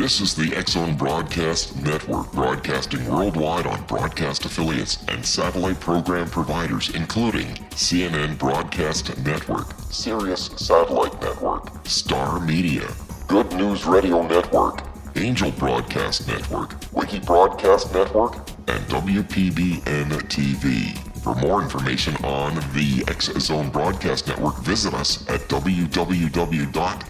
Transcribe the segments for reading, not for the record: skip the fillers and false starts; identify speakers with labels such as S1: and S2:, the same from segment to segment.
S1: This is the X-Zone Broadcast Network, broadcasting worldwide on broadcast affiliates and satellite program providers, including CNN Broadcast Network, Sirius Satellite Network, Star Media, Good News Radio Network, Angel Broadcast Network, Wiki Broadcast Network, and WPBN TV. For more information on the X-Zone Broadcast Network, visit us at www.xzbn.net.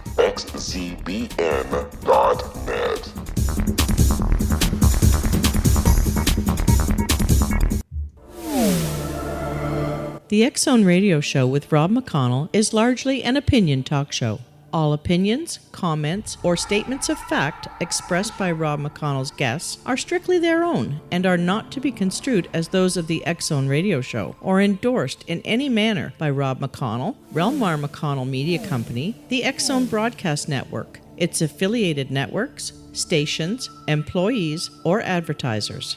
S2: The X-Zone Radio Show with Rob McConnell is largely an opinion talk show. All opinions, comments, or statements of fact expressed by Rob McConnell's guests are strictly their own and are not to be construed as those of the X-Zone Radio Show or endorsed in any manner by Rob McConnell, Relmar McConnell Media Company, the X-Zone Broadcast Network, its affiliated networks, stations, employees, or advertisers.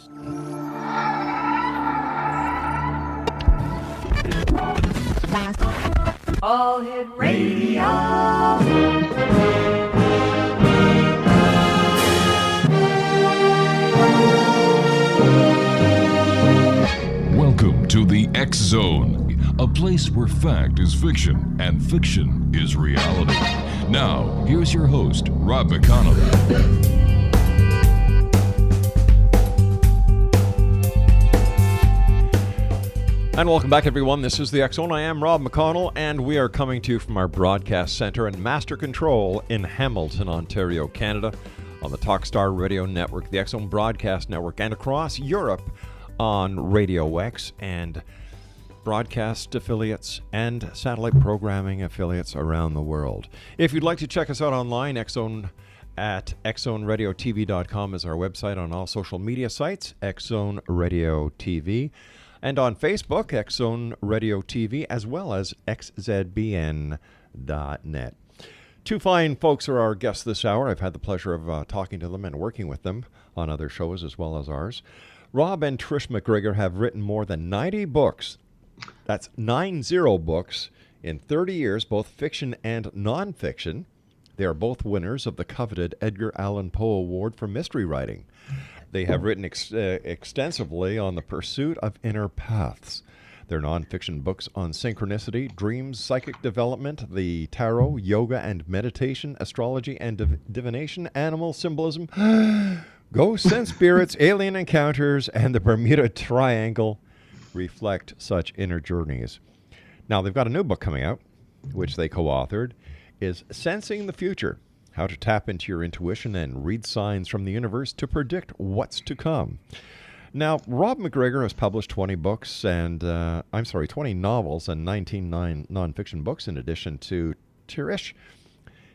S3: All Hit Radio.
S4: Welcome to the X-Zone, a place where fact is fiction and fiction is reality. Now, here's your host, Rob McConnell.
S5: And welcome back, everyone. This is the X-Zone. I am Rob McConnell, and we are coming to you from our broadcast center and master control in Hamilton, Ontario, Canada, on the Talkstar Radio Network, the X-Zone Broadcast Network, and across Europe on Radio X and broadcast affiliates and satellite programming affiliates around the world. If you'd like to check us out online, X-Zone at xzoneradiotv.com is our website. On all social media sites, X-Zone Radio TV. And on Facebook, X-Zone Radio TV, as well as xzbn.net. Two fine folks are our guests this hour. I've had the pleasure of talking to them and working with them on other shows as well as ours. Rob and Trish MacGregor have written more than 90 books. That's 90 books in 30 years, both fiction and nonfiction. They are both winners of the coveted Edgar Allan Poe Award for mystery writing. They have written extensively on the pursuit of inner paths. Their nonfiction books on synchronicity, dreams, psychic development, the tarot, yoga and meditation, astrology and divination, animal symbolism, ghosts and spirits, alien encounters, and the Bermuda Triangle reflect such inner journeys. Now, they've got a new book coming out, which they co-authored, is Sensing the Future. How to tap into your intuition and read signs from the universe to predict what's to come. Now, Rob MacGregor has published 20 novels and 19 nonfiction books in addition to Trish.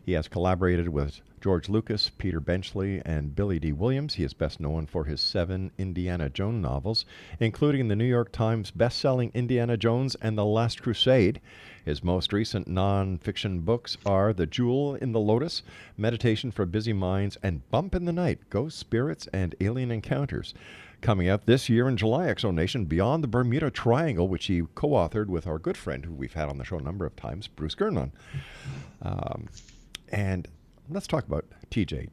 S5: He has collaborated with George Lucas, Peter Benchley, and Billy Dee Williams. He is best known for his 7 Indiana Jones novels, including the New York Times best-selling Indiana Jones and the Last Crusade. His most recent nonfiction books are The Jewel in the Lotus, Meditation for Busy Minds, and Bump in the Night, Ghost Spirits and Alien Encounters. Coming out this year in July, X-Zone Nation, Beyond the Bermuda Triangle, which he co-authored with our good friend, who we've had on the show a number of times, Bruce Gernon. And let's talk about TJ.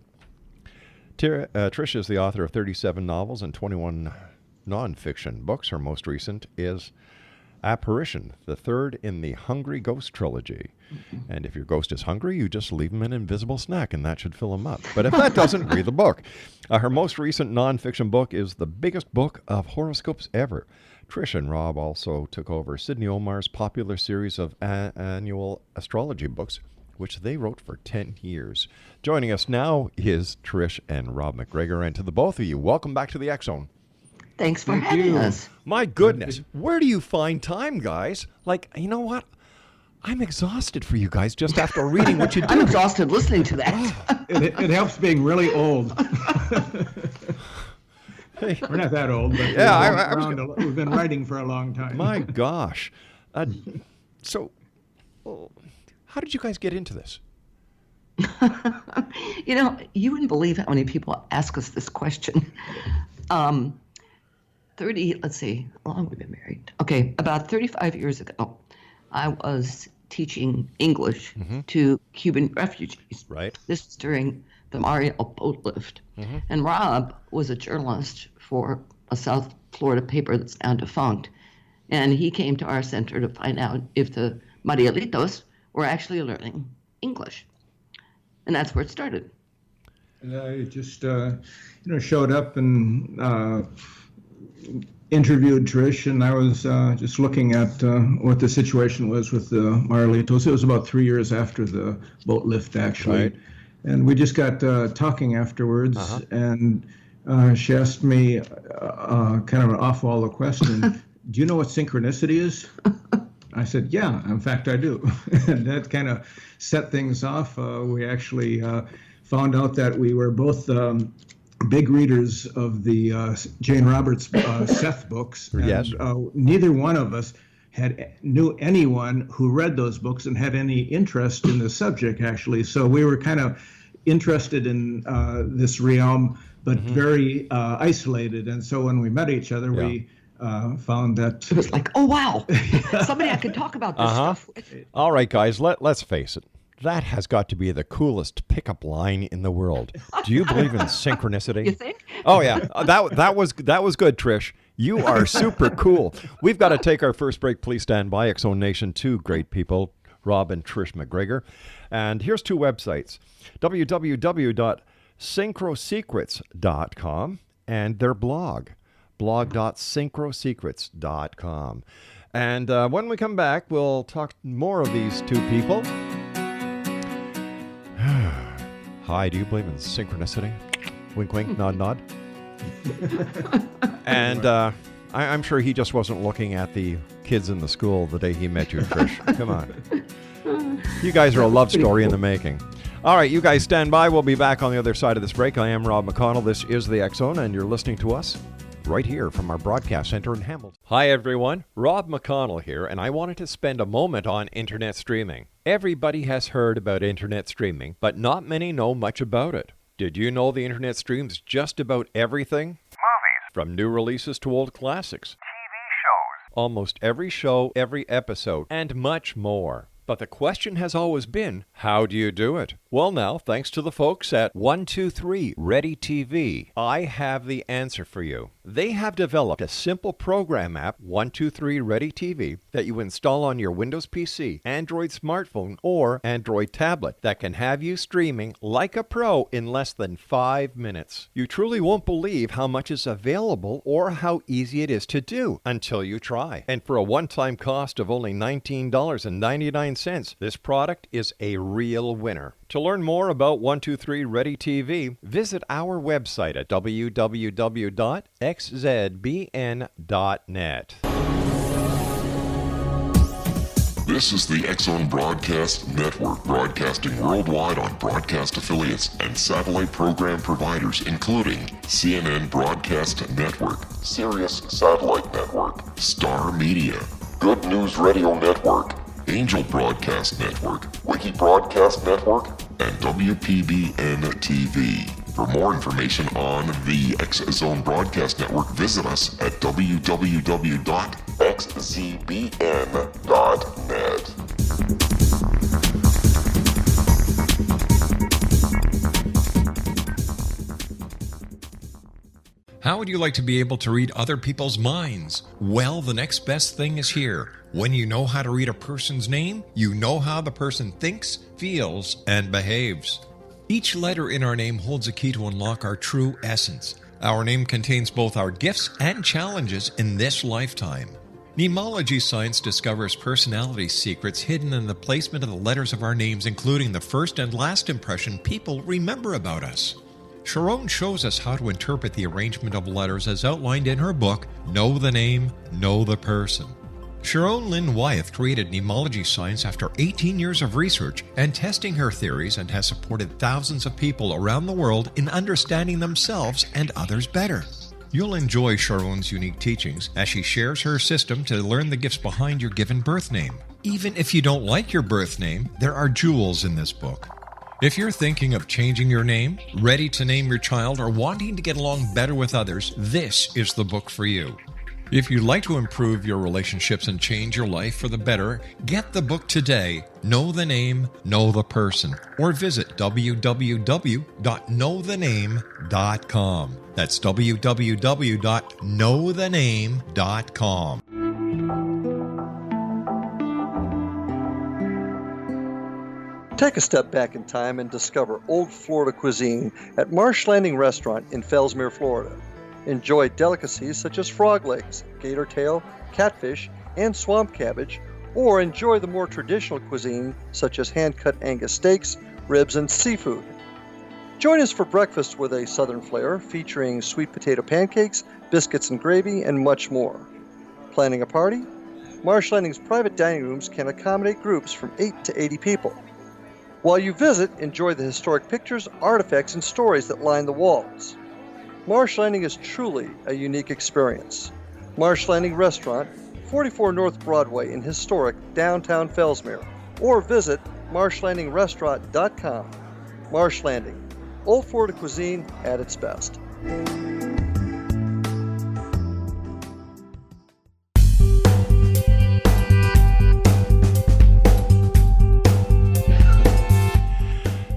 S5: Trish is the author of 37 novels and 21 nonfiction books. Her most recent is Apparition, the third in the Hungry Ghost trilogy. And if your ghost is hungry, you just leave him an invisible snack, and that should fill him up. But if that doesn't, read the book. Her most recent nonfiction book is the biggest book of horoscopes ever. Trish and Rob also took over Sydney Omarr's popular series of annual astrology books, which they wrote for 10 years. Joining us now is Trish and Rob MacGregor. And to the both of you, welcome back to the X-Zone.
S6: Thanks for having us.
S5: My goodness, where do you find time, guys? Like, you know what? I'm exhausted for you guys just after reading what you do.
S6: I'm exhausted listening to that.
S7: It helps being really old.
S5: Hey.
S7: We're not that old, but
S5: yeah,
S7: we've been writing for a long time.
S5: My gosh. So, how did you guys get into this?
S6: You know, you wouldn't believe how many people ask us this question. 30, let's see, how long have we been married? Okay, about 35 years ago, I was teaching English to Cuban refugees.
S5: Right.
S6: This was during the Mariel boat lift. And Rob was a journalist for a South Florida paper that's now defunct. And he came to our center to find out if the Marielitos were actually learning English. And that's where it started.
S7: And I just, showed up and interviewed Trish, and I was just looking at what the situation was with the Marielitos. It was about 3 years after the boat lift, actually.
S5: Right.
S7: And we just got talking afterwards, and she asked me kind of an off-wall question, do you know what synchronicity is? I said, yeah, in fact, I do. And that kind of set things off. We actually found out that we were both big readers of the Jane Roberts Seth books. And,
S5: Yes.
S7: Neither one of us knew anyone who read those books and had any interest in the subject, actually. So we were kind of interested in this realm, but very isolated. And so when we met each other, we found that
S6: It was like, oh, wow, somebody I could talk about this stuff with.
S5: All right, guys, let's face it. That has got to be the coolest pickup line in the world. Do you believe in synchronicity?
S6: You think?
S5: Oh, yeah. That was good, Trish. You are super cool. We've got to take our first break. Please stand by. X-Zone Nation, two great people, Rob and Trish MacGregor. And here's two websites, www.synchrosecrets.com and their blog.synchrosecrets.com. And when we come back, we'll talk more of these two people. Hi, do you believe in synchronicity? Wink, wink, nod, nod. And I'm sure he just wasn't looking at the kids in the school the day he met you, Trish. Come on. You guys are a love story in the making. All right, you guys stand by. We'll be back on the other side of this break. I am Rob McConnell. This is the X-Zone, and you're listening to us right here from our broadcast center in Hamilton. Hi, everyone. Rob McConnell here, and I wanted to spend a moment on internet streaming. Everybody has heard about internet streaming, but not many know much about it. Did you know the internet streams just about everything?
S8: Movies.
S5: From new releases to old classics.
S8: TV shows.
S5: Almost every show, every episode, and much more. But the question has always been, how do you do it? Well, now, thanks to the folks at 123 Ready TV, I have the answer for you. They have developed a simple program app, 123 Ready TV, that you install on your Windows PC, Android smartphone, or Android tablet that can have you streaming like a pro in less than 5 minutes. You truly won't believe how much is available or how easy it is to do until you try. And for a one-time cost of only $19.99, this product is a real winner. To learn more about 123 Ready TV, visit our website at www.xzbn.net.
S1: This is the X-Zone Broadcast Network, broadcasting worldwide on broadcast affiliates and satellite program providers, including CNN Broadcast Network, Sirius Satellite Network, Star Media, Good News Radio Network, Angel Broadcast Network, Wiki Broadcast Network, and WPBN TV. For more information on the X-Zone Broadcast Network, visit us at www.xzbn.net.
S9: How would you like to be able to read other people's minds? Well, the next best thing is here. When you know how to read a person's name, you know how the person thinks, feels, and behaves. Each letter in our name holds a key to unlock our true essence. Our name contains both our gifts and challenges in this lifetime. Mnemology science discovers personality secrets hidden in the placement of the letters of our names, including the first and last impression people remember about us. Sharon shows us how to interpret the arrangement of letters as outlined in her book, Know the Name, Know the Person. Sharon Lynn Wyeth created mnemology science after 18 years of research and testing her theories, and has supported thousands of people around the world in understanding themselves and others better. You'll enjoy Sharon's unique teachings as she shares her system to learn the gifts behind your given birth name. Even if you don't like your birth name, there are jewels in this book. If you're thinking of changing your name, ready to name your child, or wanting to get along better with others, this is the book for you. If you'd like to improve your relationships and change your life for the better, get the book today, Know the Name, Know the Person, or visit www.knowthename.com. That's www.knowthename.com.
S8: Take a step back in time and discover old Florida cuisine at Marsh Landing Restaurant in Fellsmere, Florida. Enjoy delicacies such as frog legs, gator tail, catfish, and swamp cabbage, or enjoy the more traditional cuisine such as hand-cut Angus steaks, ribs, and seafood. Join us for breakfast with a southern flair featuring sweet potato pancakes, biscuits and gravy, and much more. Planning a party? Marsh Landing's private dining rooms can accommodate groups from 8 to 80 people. While you visit, enjoy the historic pictures, artifacts, and stories that line the walls. Marsh Landing is truly a unique experience. Marsh Landing Restaurant, 44 North Broadway in historic downtown Fellsmere, or visit marshlandingrestaurant.com. Marsh Landing, old Florida cuisine at its best.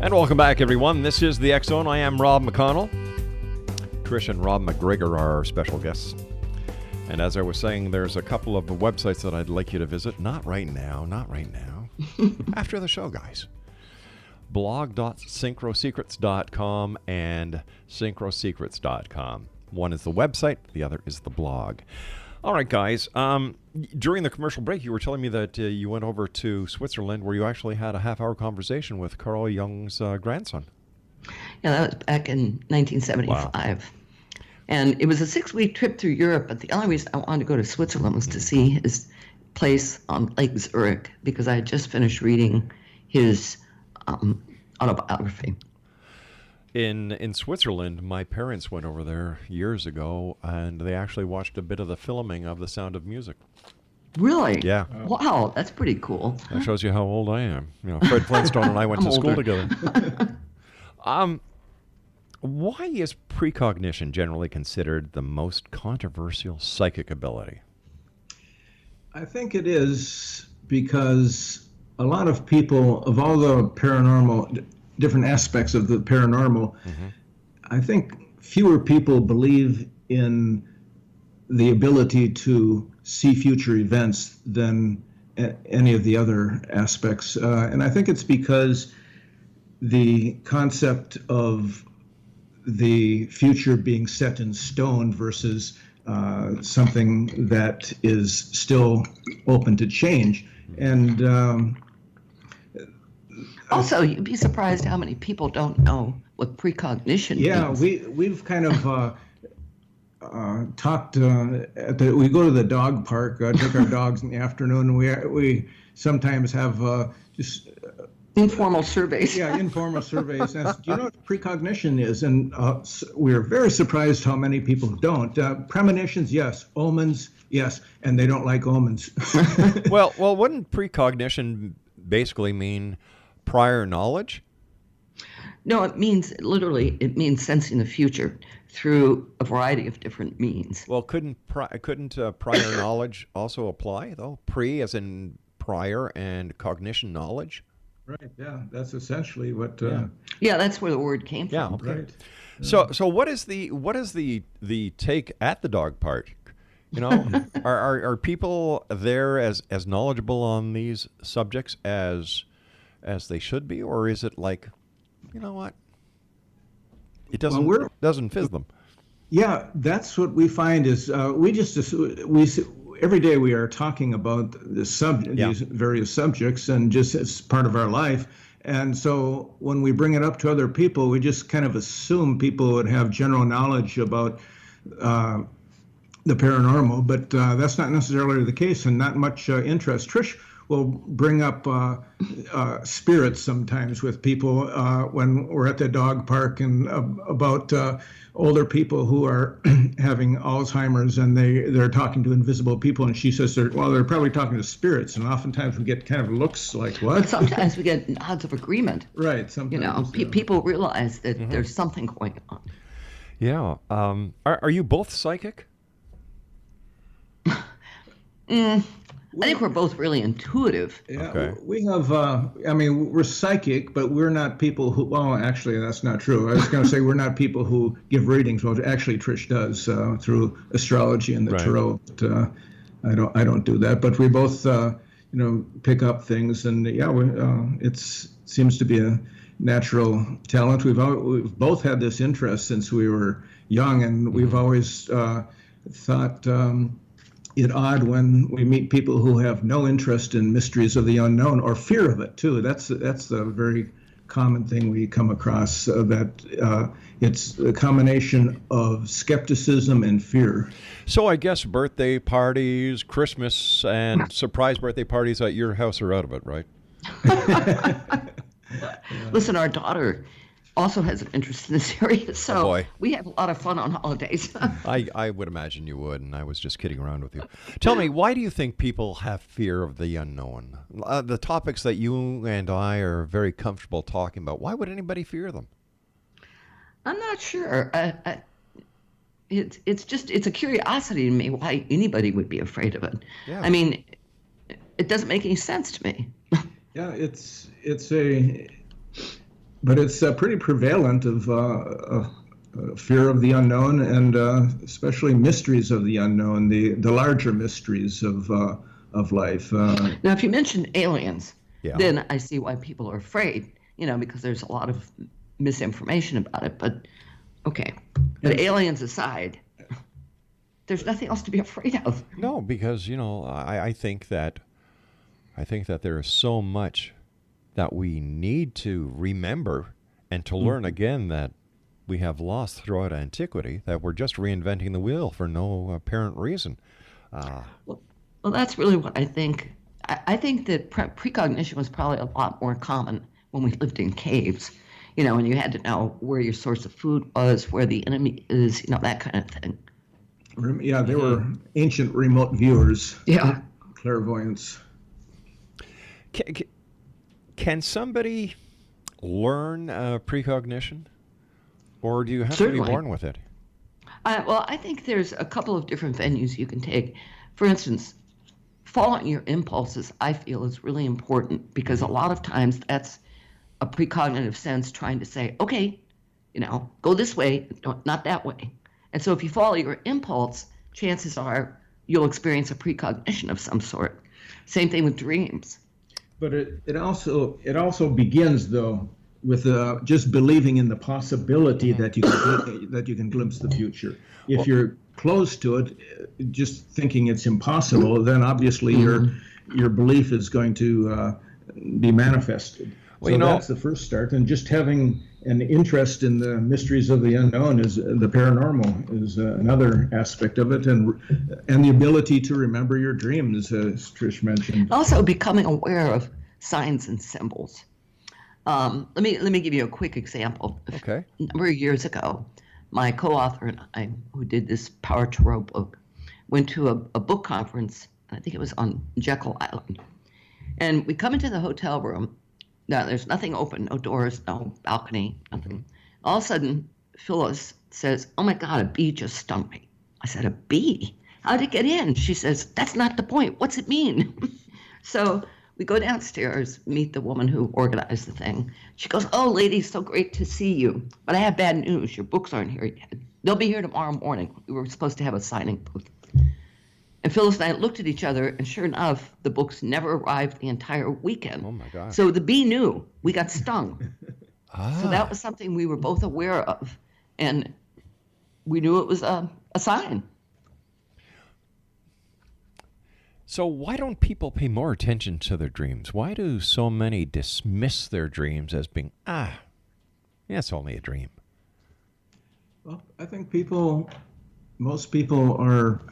S5: And welcome back, everyone. This is the X Zone. I am Rob McConnell. Trish and Rob MacGregor are our special guests. And as I was saying, there's a couple of websites that I'd like you to visit. Not right now. After the show, guys. blog.synchrosecrets.com and synchrosecrets.com. One is the website, the other is the blog. All right, guys. During the commercial break, you were telling me that you went over to Switzerland where you actually had a half-hour conversation with Carl Jung's grandson.
S6: Yeah, that was back in 1975. Wow. And it was a 6-week trip through Europe, but the only reason I wanted to go to Switzerland was to see his place on Lake Zurich, because I had just finished reading his autobiography.
S5: In Switzerland, my parents went over there years ago, and they actually watched a bit of the filming of The Sound of Music.
S6: Really?
S5: Yeah.
S6: Wow, that's pretty cool.
S5: That shows you how old I am. You know, Fred Flintstone and I went to school together. Why is precognition generally considered the most controversial psychic ability?
S7: I think it is because a lot of people, of all the paranormal, different aspects of the paranormal, I think fewer people believe in the ability to see future events than any of the other aspects. And I think it's because the concept of the future being set in stone versus something that is still open to change. And
S6: also, you'd be surprised how many people don't know what precognition means.
S7: Yeah, we've kind of talked we go to the dog park, take our dogs in the afternoon, and we sometimes have just
S6: informal surveys.
S7: Yeah, informal surveys. And do you know what precognition is? And we're very surprised how many people don't. Premonitions, yes. Omens, yes. And they don't like omens.
S5: Well, wouldn't precognition basically mean prior knowledge?
S6: No, it means sensing the future through a variety of different means.
S5: Well, couldn't prior knowledge also apply, though? Pre as in prior and cognition knowledge?
S7: Right. Yeah, that's essentially what.
S6: Yeah, that's where the word came from.
S5: Yeah. Okay.
S7: Right.
S5: So what is the take at the dog park? You know, are people there as knowledgeable on these subjects as they should be, or is it like, you know what? It doesn't fizz them.
S7: Yeah, that's what we find is every day we are talking about these various subjects, and just as part of our life. And so when we bring it up to other people, we just kind of assume people would have general knowledge about the paranormal, but that's not necessarily the case, and not much interest. Trish will bring up spirits sometimes with people when we're at the dog park, and about older people who are having Alzheimer's, and they're talking to invisible people, and she says they're probably talking to spirits, and oftentimes we get kind of looks like, what?
S6: But sometimes we get nods of agreement.
S7: Right. Sometimes.
S6: People realize that there's something going on.
S5: Yeah. Are you both psychic?
S6: I think we're both really intuitive.
S7: Yeah,
S5: Okay.
S7: we have, we're psychic, but we're not people who, well, actually, that's not true. I was going to say we're not people who give readings. Well, actually, Trish does through astrology and the
S5: Right.
S7: tarot. But, I don't do that. But we both, pick up things. And, it seems to be a natural talent. We've both had this interest since we were young, and we've always thought it odd when we meet people who have no interest in mysteries of the unknown or fear of it too. That's a very common thing we come across. That it's a combination of skepticism and fear.
S5: So I guess birthday parties, Christmas, and surprise birthday parties at your house are out of it, right?
S6: Listen, our daughter also has an interest in this area, so
S5: boy.
S6: we have a lot of fun on holidays.
S5: I would imagine you would, and I was just kidding around with you. Tell me, why do you think people have fear of the unknown? The topics that you and I are very comfortable talking about, why would anybody fear them?
S6: I'm not sure. It's a curiosity to me why anybody would be afraid of it.
S5: Yeah.
S6: I mean, it doesn't make any sense to me.
S7: Yeah, it's pretty prevalent of fear of the unknown, and especially mysteries of the unknown, the larger mysteries of life.
S6: Now, if you mention aliens,
S5: Yeah.
S6: then I see why people are afraid, because there's a lot of misinformation about it. But, okay. But aliens aside, there's nothing else to be afraid of.
S5: No, because, I think that there is so much that we need to remember and to learn again that we have lost throughout antiquity, that we're just reinventing the wheel for no apparent reason.
S6: Well, that's really what I think. I think that precognition was probably a lot more common when we lived in caves, and you had to know where your source of food was, where the enemy is, that kind of thing.
S7: Yeah, they were ancient remote viewers.
S6: Yeah.
S7: Clairvoyance.
S5: Can somebody learn precognition, or do you have
S6: Certainly.
S5: to be born with it?
S6: Well, I think there's a couple of different venues you can take. For instance, following your impulses, I feel, is really important, because a lot of times that's a precognitive sense trying to say, okay, go this way, not that way. And so if you follow your impulse, chances are you'll experience a precognition of some sort. Same thing with dreams.
S7: But it also begins, though, with just believing in the possibility that you can glimpse the future. If you're close to it, just thinking it's impossible, then obviously your belief is going to be manifested.
S5: Well,
S7: that's the first start, and just having an interest in the mysteries of the unknown is the paranormal is another aspect of it, and the ability to remember your dreams, as Trish mentioned.
S6: Also, becoming aware of signs and symbols. Let me give you a quick example.
S5: Okay.
S6: A number of years ago, my co-author and I, who did this Power Tarot book, went to a book conference. I think it was on Jekyll Island, and we come into the hotel room. Now, there's nothing open, no doors, no balcony, nothing. All of a sudden, Phyllis says, "Oh my God, a bee just stung me." I said, "A bee? How'd it get in?" She says, "That's not the point. What's it mean?" So we go downstairs, meet the woman who organized the thing. She goes, "Oh, ladies, so great to see you. But I have bad news. Your books aren't here yet. They'll be here tomorrow morning. We were supposed to have a signing booth." And Phyllis and I looked at each other, and sure enough, the books never arrived the entire weekend.
S5: Oh, my God.
S6: So the bee knew we got stung. So that was something we were both aware of, and we knew it was a sign.
S5: So why don't people pay more attention to their dreams? Why do so many dismiss their dreams as being, it's only a dream?
S7: Well, I think most people are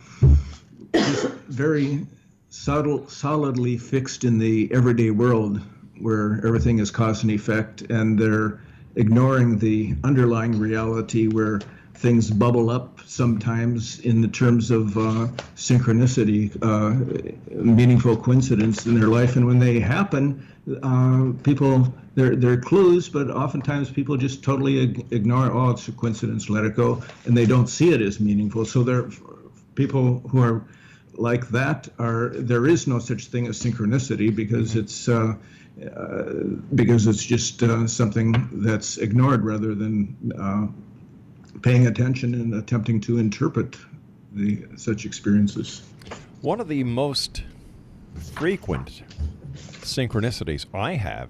S7: just very solidly fixed in the everyday world where everything is cause and effect, and they're ignoring the underlying reality where things bubble up sometimes in the terms of synchronicity, meaningful coincidence in their life. And when they happen, they're clues, but oftentimes people just totally ignore, oh, it's a coincidence, let it go, and they don't see it as meaningful. So they're people who are like that there is no such thing as synchronicity because it's just something that's ignored rather than paying attention and attempting to interpret such experiences.
S5: One of the most frequent synchronicities I have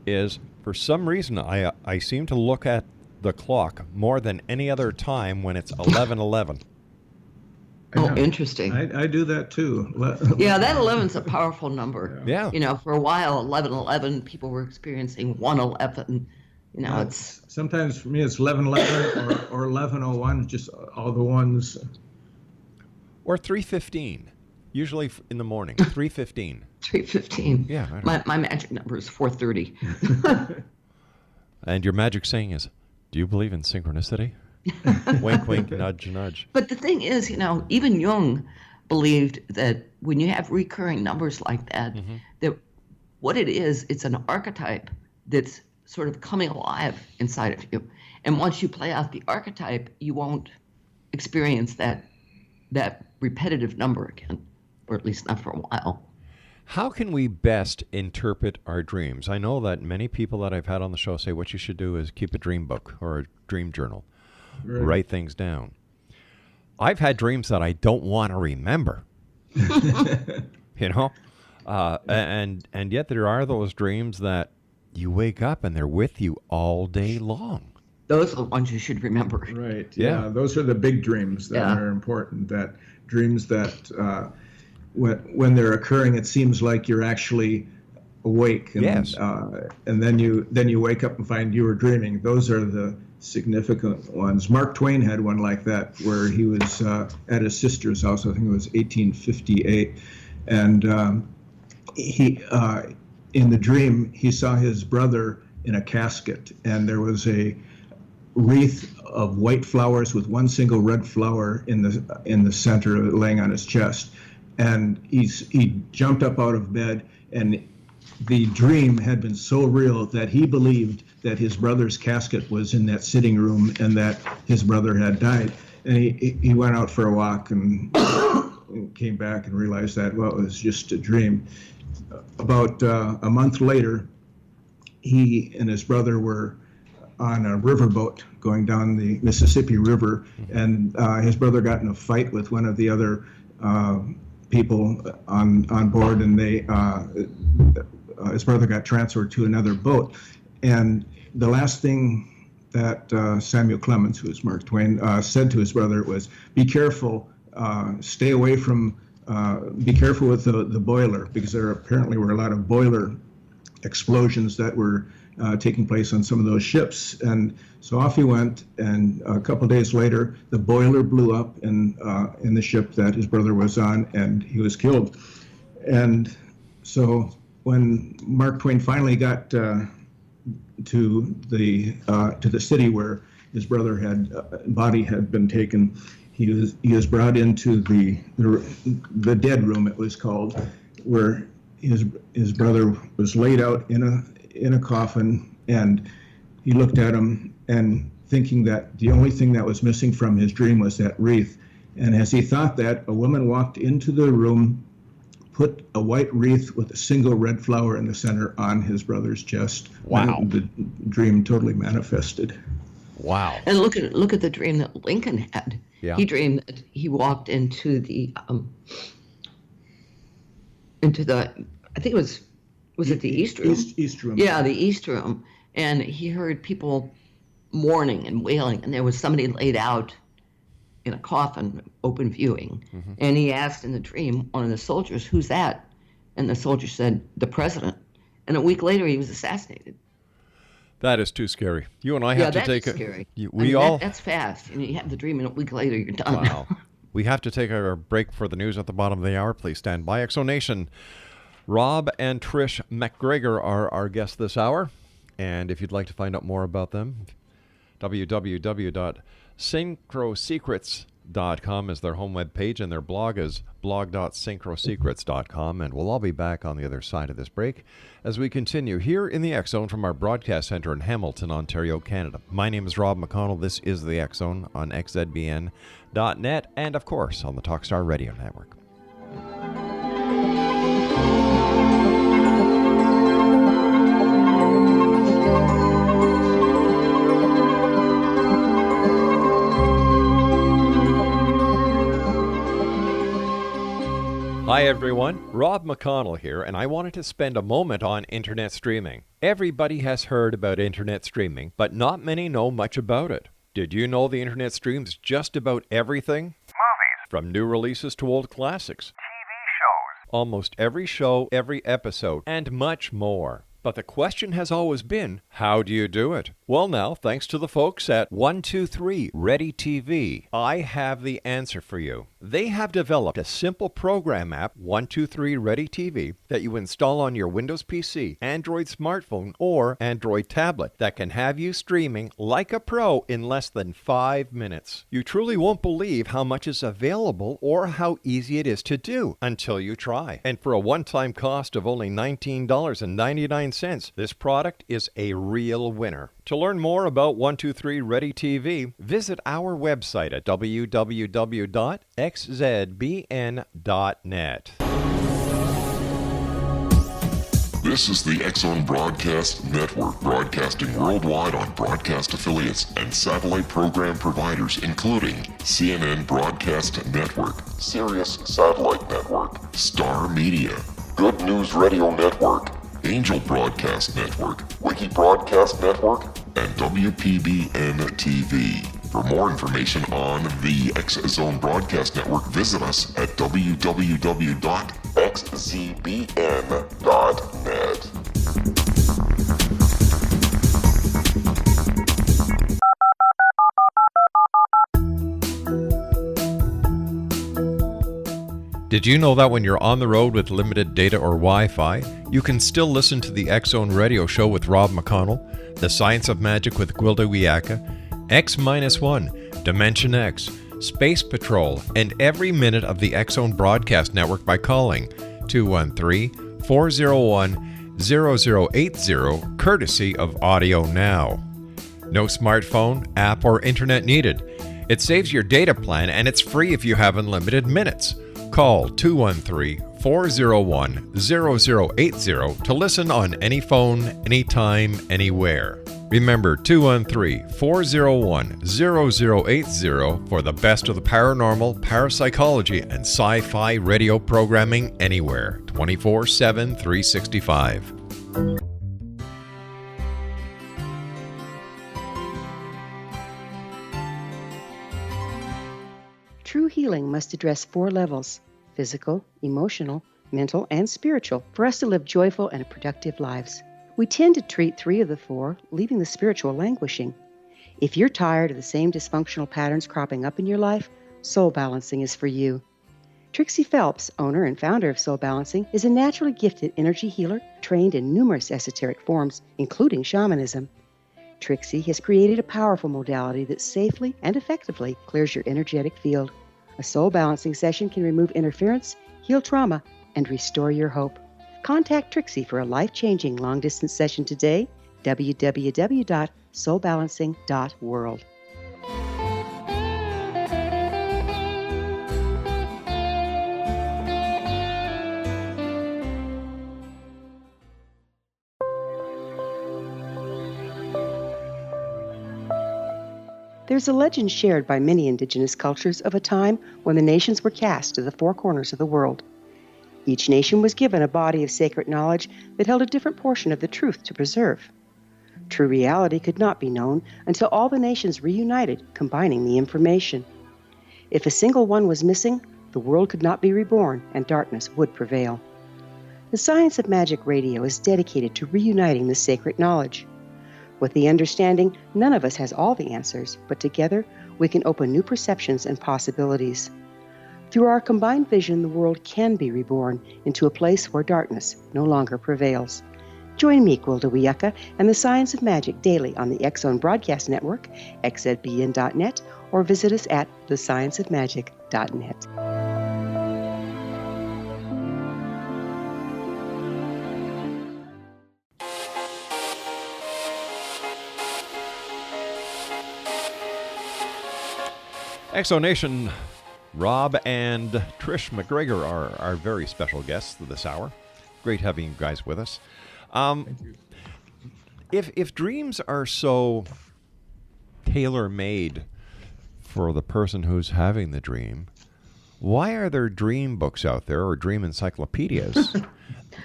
S5: is, for some reason, I seem to look at the clock more than any other time when it's 11:11.
S6: Oh, interesting.
S7: I do that too.
S6: Yeah, that 11's a powerful number.
S5: Yeah.
S6: You know, for a while, 11:11, people were experiencing 1:11. You know, it's
S7: sometimes for me it's 11:11 or 11:01, just all the ones.
S5: Or 3:15, usually in the morning. 3:15.
S6: 3:15.
S5: Yeah.
S6: My magic number is 4:30.
S5: And your magic saying is, "Do you believe in synchronicity?" Wink, wink, nudge, nudge.
S6: But the thing is, you know, even Jung believed that when you have recurring numbers like that, that what it is, it's an archetype that's sort of coming alive inside of you. And once you play out the archetype, you won't experience that repetitive number again, or at least not for a while.
S5: How can we best interpret our dreams? I know that many people that I've had on the show say what you should do is keep a dream book or a dream journal. Right. Write things down. I've had dreams that I don't want to remember. You know? And yet there are those dreams that you wake up and they're with you all day long.
S6: Those are the ones you should remember.
S7: Right. Yeah. Those are the big dreams that are important. That dreams that when they're occurring, it seems like you're actually awake. And,
S5: yes.
S7: And then you wake up and find you were dreaming. Those are the significant ones. Mark Twain had one like that where he was at his sister's house. I think it was 1858. And he in the dream, he saw his brother in a casket, and there was a wreath of white flowers with one single red flower in the center of it laying on his chest. And he jumped up out of bed, and the dream had been so real that he believed that his brother's casket was in that sitting room and that his brother had died. And he went out for a walk and came back and realized that, well, it was just a dream. About a month later, he and his brother were on a riverboat going down the Mississippi River, and his brother got in a fight with one of the other people on board, and his brother got transferred to another boat. And the last thing that Samuel Clemens, who is Mark Twain, said to his brother was, "Be careful, stay away from, be careful with the boiler," because there apparently were a lot of boiler explosions that were taking place on some of those ships. And so off he went, and a couple of days later, the boiler blew up in the ship that his brother was on, and he was killed. And so when Mark Twain finally got to the city where his brother body had been taken, he was brought into the dead room, it was called, where his brother was laid out in a coffin, and he looked at him and thinking that the only thing that was missing from his dream was that wreath. And as he thought that, a woman walked into the room, put a white wreath with a single red flower in the center on his brother's chest.
S5: Wow.
S7: And the dream totally manifested.
S5: Wow.
S6: And look at the dream that Lincoln had.
S5: Yeah.
S6: He dreamed that he walked into the I think it was it the East Room?
S7: East Room.
S6: Yeah, the East Room. And he heard people mourning and wailing, and there was somebody laid out in a coffin, open viewing. Mm-hmm. And he asked in the dream, one of the soldiers, "Who's that?" And the soldier said, "The president." And a week later, he was assassinated.
S5: That is too scary. You and I have to take
S6: scary. That's fast. And you have the dream, and a week later, you're done.
S5: Wow. We have to take our break for the news at the bottom of the hour. Please stand by. Exonation. Rob and Trish MacGregor are our guests this hour. And if you'd like to find out more about them, www.synchrosecrets.com is their home web page, and their blog is blog.synchrosecrets.com. And we'll all be back on the other side of this break as we continue here in the X Zone from our broadcast center in Hamilton, Ontario, Canada. My name is Rob McConnell. This is the X Zone on xzbn.net and, of course, on the Talkstar Radio Network. Hi everyone, Rob McConnell here, and I wanted to spend a moment on internet streaming. Everybody has heard about internet streaming, but not many know much about it. Did you know the internet streams just about everything?
S10: Movies.
S5: From new releases to old classics.
S10: TV shows.
S5: Almost every show, every episode, and much more. But the question has always been, how do you do it? Well now, thanks to the folks at 123 Ready TV, I have the answer for you. They have developed a simple program app, 123 Ready TV, that you install on your Windows PC, Android smartphone, or Android tablet that can have you streaming like a pro in less than 5 minutes. You truly won't believe how much is available or how easy it is to do until you try. And for a one-time cost of only $19.99, this product is a real winner. To learn more about 123 Ready TV, visit our website at www.xzbn.net.
S1: This is the X-Zone Broadcast Network, broadcasting worldwide on broadcast affiliates and satellite program providers, including CNN Broadcast Network, Sirius Satellite Network, Star Media, Good News Radio Network, Angel Broadcast Network, Wiki Broadcast Network, and WPBN TV. For more information on the X-Zone Broadcast Network, visit us at www.xzbn.net.
S5: Did you know that when you're on the road with limited data or Wi-Fi, you can still listen to the X-Zone Radio Show with Rob McConnell, The Science of Magic with Gwilda Wiyaka, X-1, Dimension X, Space Patrol, and every minute of the X-Zone Broadcast Network by calling 213-401-0080, courtesy of Audio Now. No smartphone, app, or internet needed. It saves your data plan and it's free if you have unlimited minutes. Call 213-401-0080 to listen on any phone, anytime, anywhere. Remember 213-401-0080 for the best of the paranormal, parapsychology, and sci-fi radio programming anywhere, 24/7, 365.
S11: True healing must address 4 levels: physical, emotional, mental, and spiritual, for us to live joyful and productive lives. We tend to treat 3 of the 4, leaving the spiritual languishing. If you're tired of the same dysfunctional patterns cropping up in your life, Soul Balancing is for you. Trixie Phelps, owner and founder of Soul Balancing, is a naturally gifted energy healer trained in numerous esoteric forms, including shamanism. Trixie has created a powerful modality that safely and effectively clears your energetic field. A soul balancing session can remove interference, heal trauma, and restore your hope. Contact Trixie for a life-changing long-distance session today, www.soulbalancing.world. There's a legend shared by many indigenous cultures of a time when the nations were cast to the 4 corners of the world. Each nation was given a body of sacred knowledge that held a different portion of the truth to preserve. True reality could not be known until all the nations reunited, combining the information. If a single one was missing, the world could not be reborn and darkness would prevail. The Science of Magic Radio is dedicated to reuniting the sacred knowledge. With the understanding, none of us has all the answers, but together we can open new perceptions and possibilities. Through our combined vision, the world can be reborn into a place where darkness no longer prevails. Join me, Gwilda Wiyaka, and the Science of Magic daily on the X-Zone Broadcast Network, xzbn.net, or visit us at thescienceofmagic.net.
S5: Exonation, Rob and Trish MacGregor are our very special guests this hour. Great having you guys with us.
S7: Thank you.
S5: If dreams are so tailor-made for the person who's having the dream, why are there dream books out there or dream encyclopedias?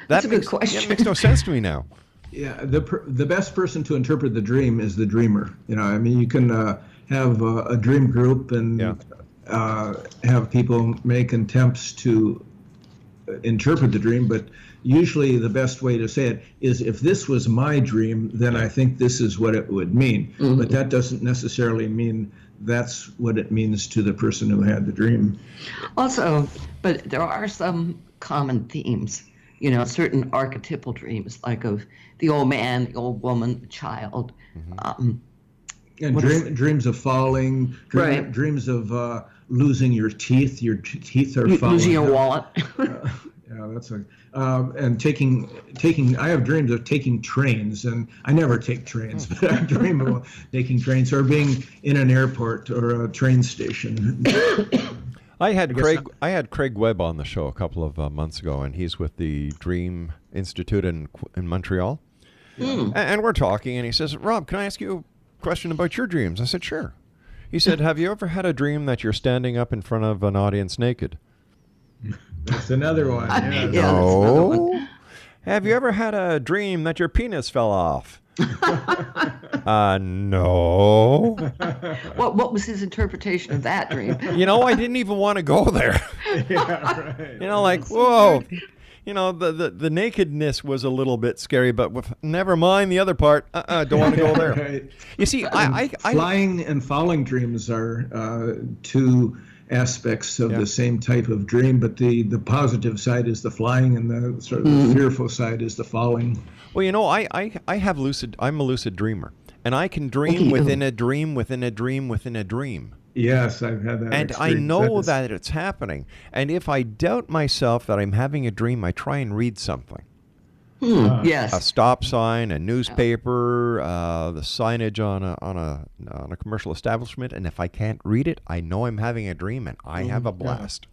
S6: That's a good question.
S5: That makes no sense to me now.
S7: Yeah, the best person to interpret the dream is the dreamer. I mean, you can have a dream group and have people make attempts to interpret the dream, but usually the best way to say it is, if this was my dream, then I think this is what it would mean. Mm-hmm. But that doesn't necessarily mean that's what it means to the person who had the dream.
S6: Also, but there are some common themes, certain archetypal dreams, like of the old man, the old woman, the child.
S5: Mm-hmm.
S7: And dreams of falling, dreams of losing your teeth. Your teeth are falling.
S6: Losing your wallet.
S7: Yeah, that's and taking. I have dreams of taking trains, and I never take trains, but I dream of taking trains or being in an airport or a train station.
S5: I had Craig Webb on the show a couple of months ago, and he's with the Dream Institute in Montreal. And we're talking, and he says, "Rob, can I ask you a question about your dreams?" I said, "Sure." He said, "Have you ever had a dream that you're standing up in front of an audience naked?"
S7: That's another one. Yeah.
S5: No. Have you ever had a dream that your penis fell off? No.
S6: What was his interpretation of that dream?
S5: I didn't even want to go there.
S7: Yeah, right.
S5: Like, whoa. The nakedness was a little bit scary, but never mind the other part. Don't want to go there.
S7: Right.
S5: You see,
S7: flying and falling dreams are two aspects of the same type of dream, but the positive side is the flying, and the sort of the fearful side is the falling.
S5: Well, I'm a lucid dreamer, and I can dream within a dream within a dream within a dream.
S7: Yes, I've had that.
S5: And
S7: experience.
S5: I know that it's happening. And if I doubt myself that I'm having a dream, I try and read something.
S6: Yes.
S5: A stop sign, a newspaper, the signage on a commercial establishment, and if I can't read it, I know I'm having a dream, and I have a blast.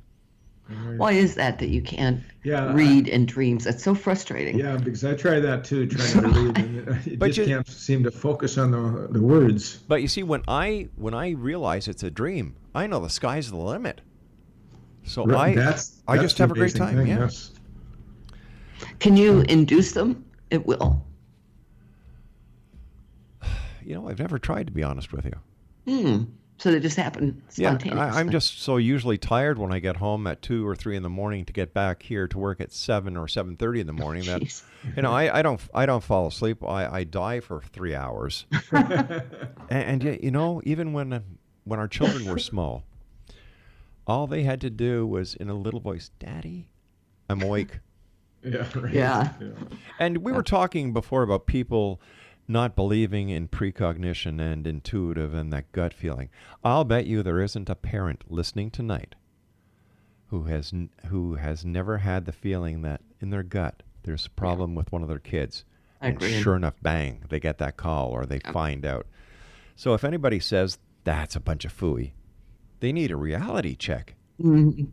S6: Why is that you can't read in dreams? That's so frustrating.
S7: Yeah, because I try that too, trying to read, and it can't seem to focus on the words.
S5: But you see, when I realize it's a dream, I know the sky's the limit. So I just have a great time. Yes.
S6: Can you induce them? It will.
S5: I've never tried, to be honest with you.
S6: So they just happen spontaneously.
S5: Yeah, I'm just so usually tired when I get home at 2 or 3 in the morning to get back here to work at 7 or 7:30 in the morning. That I don't fall asleep. I die for 3 hours. and yet, even when our children were small, all they had to do was in a little voice, "Daddy, I'm awake."
S7: Yeah. Right.
S6: Yeah.
S5: And we were talking before about people not believing in precognition and intuitive and that gut feeling. I'll bet you there isn't a parent listening tonight who has never had the feeling that in their gut there's a problem with one of their kids.
S6: I agree.
S5: And sure enough, bang, they get that call or they find out. So if anybody says that's a bunch of phooey, they need a reality check.
S6: Mm-hmm.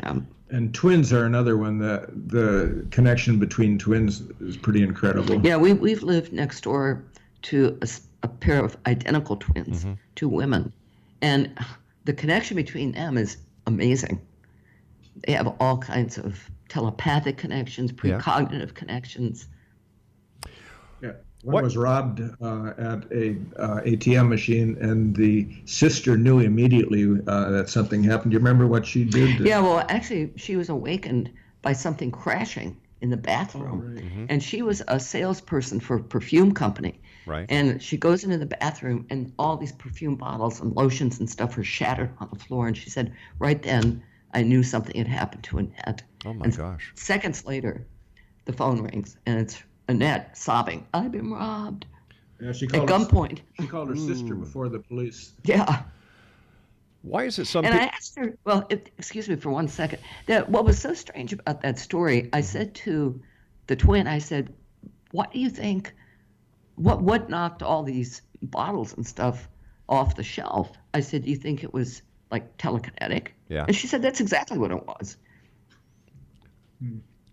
S6: Yeah.
S7: And twins are another one. The connection between twins is pretty incredible.
S6: Yeah, we've lived next door to a pair of identical twins, two women, and the connection between them is amazing. They have all kinds of telepathic connections, precognitive connections.
S7: Yeah. One was robbed at a ATM machine, and the sister knew immediately that something happened. Do you remember what she did?
S6: Yeah, well, actually, she was awakened by something crashing in the bathroom.
S7: Oh, right.
S6: And she was a salesperson for a perfume company.
S5: Right.
S6: And she goes into the bathroom, and all these perfume bottles and lotions and stuff are shattered on the floor. And she said, right then, I knew something had happened to Annette.
S5: Oh, my gosh.
S6: Seconds later, the phone rings, and it's Annette sobbing, "I've been robbed."
S7: Yeah, she
S6: at
S7: called
S6: gunpoint.
S7: She called her sister before the police.
S6: Yeah.
S5: Why is it some
S6: And I asked her, excuse me for 1 second, what was so strange about that story, I said to the twin, I said, what do you think, what knocked all these bottles and stuff off the shelf? I said, do you think it was like telekinetic?
S5: Yeah.
S6: And she said, that's exactly what it was.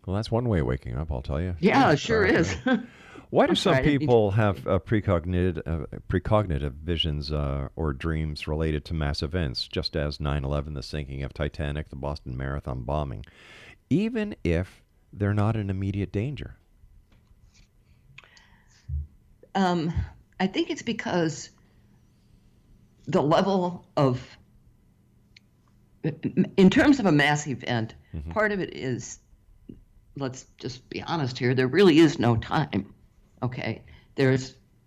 S5: Well, that's one way of waking up, I'll tell you.
S6: Yeah, it sure is.
S5: Why do
S6: I'm
S5: some
S6: sorry, I didn't mean to-
S5: people have precognitive visions or dreams related to mass events, just as 9/11, the sinking of Titanic, the Boston Marathon bombing, even if they're not in immediate danger?
S6: I think it's because the level of, in terms of a mass event, part of it is, let's just be honest here, there really is no time, okay?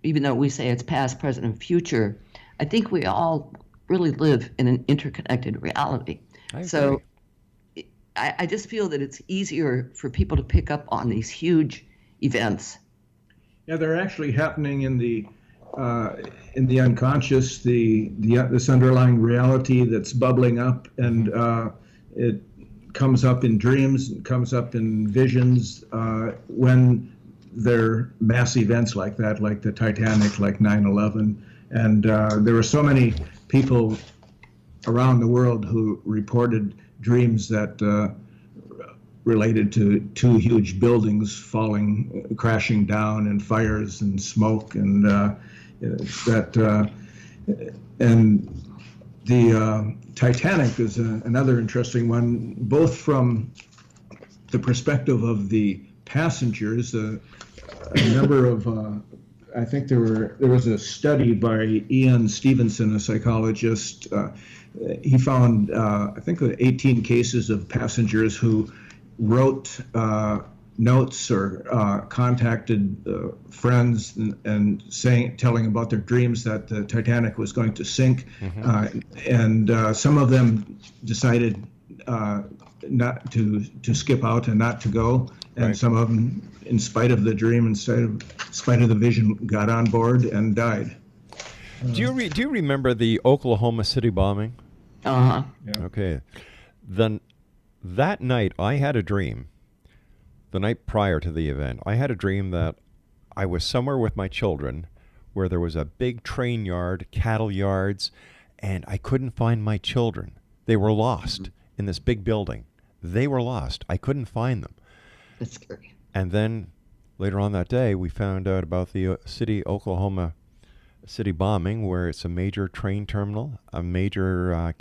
S6: Even though we say it's past, present, and future, I think we all really live in an interconnected reality. So I just feel that it's easier for people to pick up on these huge events.
S7: Yeah, they're actually happening in the unconscious, this underlying reality that's bubbling up, and it comes up in dreams, it comes up in visions when they're mass events like that, like the Titanic, like 9/11, and there were so many people around the world who reported dreams that related to two huge buildings crashing down, and fires and smoke, and the Titanic is another interesting one, both from the perspective of the passengers. A number of, I think there was a study by Ian Stevenson, a psychologist. He found, I think, 18 cases of passengers who wrote notes or contacted friends and telling about their dreams that the Titanic was going to sink, and some of them decided not to skip out and not to go, and some of them, in spite of the dream, in spite of the vision, got on board and died.
S5: Do you remember the Oklahoma City bombing?
S6: Yeah.
S5: Okay. Then that night I had a dream. The night prior to the event, I had a dream that I was somewhere with my children where there was a big train yard, cattle yards, and I couldn't find my children. They were lost in this big building. They were lost. I couldn't find them.
S6: That's scary.
S5: And then later on that day, we found out about the Oklahoma City bombing, where it's a major train terminal, a major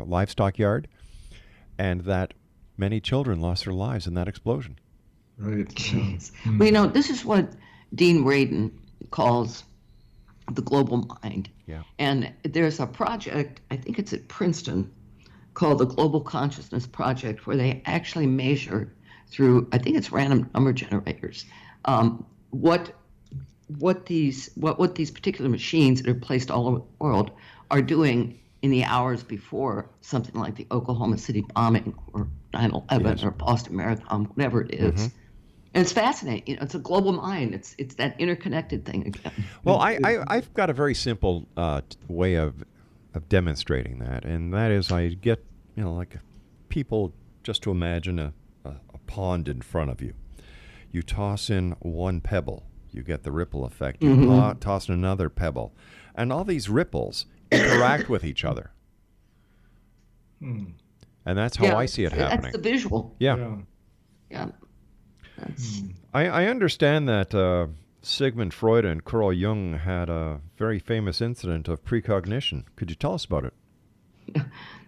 S5: livestock yard, and that many children lost their lives in that explosion.
S7: Right.
S6: Jeez. Well, this is what Dean Radin calls the global mind.
S5: Yeah.
S6: And there's a project, I think it's at Princeton, called the Global Consciousness Project, where they actually measure through, I think it's random number generators, what these particular machines that are placed all over the world are doing in the hours before something like the Oklahoma City bombing or 9/11 or Boston Marathon, whatever it is. And it's fascinating. It's a global mind. It's that interconnected thing again.
S5: Well, I've got a very simple way of demonstrating that, and that is I get, like people just to imagine a pond in front of you. You toss in one pebble, you get the ripple effect. You toss in another pebble, and all these ripples interact with each other. And that's how I see it happening.
S6: That's the visual.
S5: Yeah. I understand that Sigmund Freud and Carl Jung had a very famous incident of precognition. Could you tell us about it?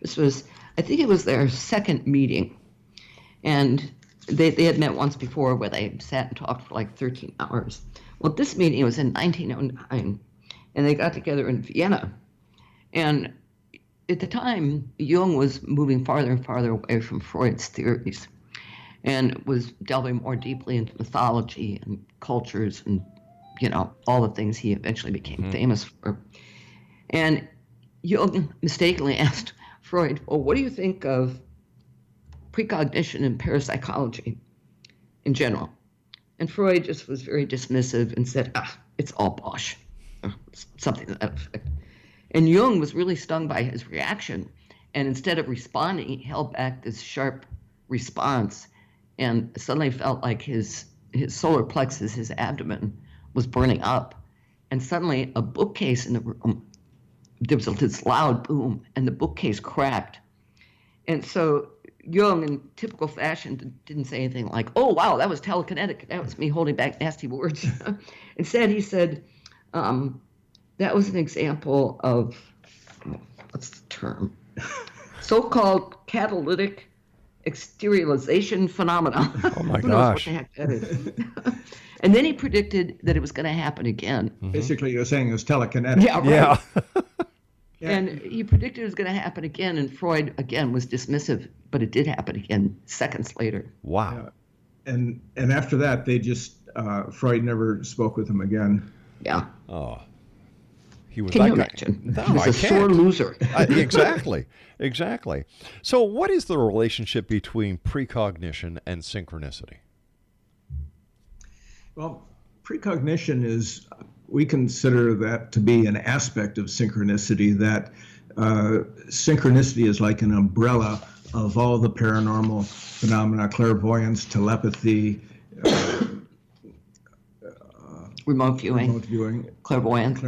S6: This was, I think it was their second meeting. And they had met once before where they sat and talked for like 13 hours. Well, this meeting was in 1909, and they got together in Vienna. And at the time, Jung was moving farther and farther away from Freud's theories and was delving more deeply into mythology and cultures and, all the things he eventually became famous for. And Jung mistakenly asked Freud, well, what do you think of precognition and parapsychology in general? And Freud just was very dismissive and said, it's all bosh, or something to that effect. And Jung was really stung by his reaction. And instead of responding, he held back this sharp response and suddenly felt like his solar plexus, his abdomen, was burning up. And suddenly a bookcase in the room, there was this loud boom, and the bookcase cracked. And so Jung, in typical fashion, didn't say anything like, "Oh, wow, that was telekinetic. That was me holding back nasty words." Instead, he said, that was an example of, what's the term? So-called catalytic exteriorization phenomena.
S5: Oh my
S6: Who knows what
S5: gosh.
S6: the heck that is? And then he predicted that it was going to happen again.
S7: Basically, you're saying it was telekinetic.
S6: Yeah, right.
S5: Yeah.
S6: And he predicted it was going to happen again, and Freud, again, was dismissive, but it did happen again seconds later.
S5: Wow.
S7: And after that, they just, Freud never spoke with him again.
S6: Yeah.
S5: Oh. He was
S6: Can
S5: that
S6: you
S5: guy.
S6: imagine?
S5: No,
S6: He was
S5: I
S6: a
S5: can't.
S6: sore loser.
S5: Exactly. Exactly. So what is the relationship between precognition and synchronicity?
S7: Well, precognition is, we consider that to be an aspect of synchronicity, that synchronicity is like an umbrella of all the paranormal phenomena, clairvoyance, telepathy,
S6: Remote viewing, clairvoyance,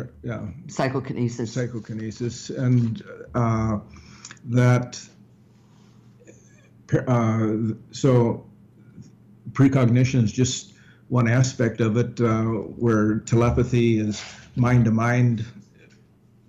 S6: psychokinesis.
S7: And so precognition is just one aspect of it, where telepathy is mind to mind.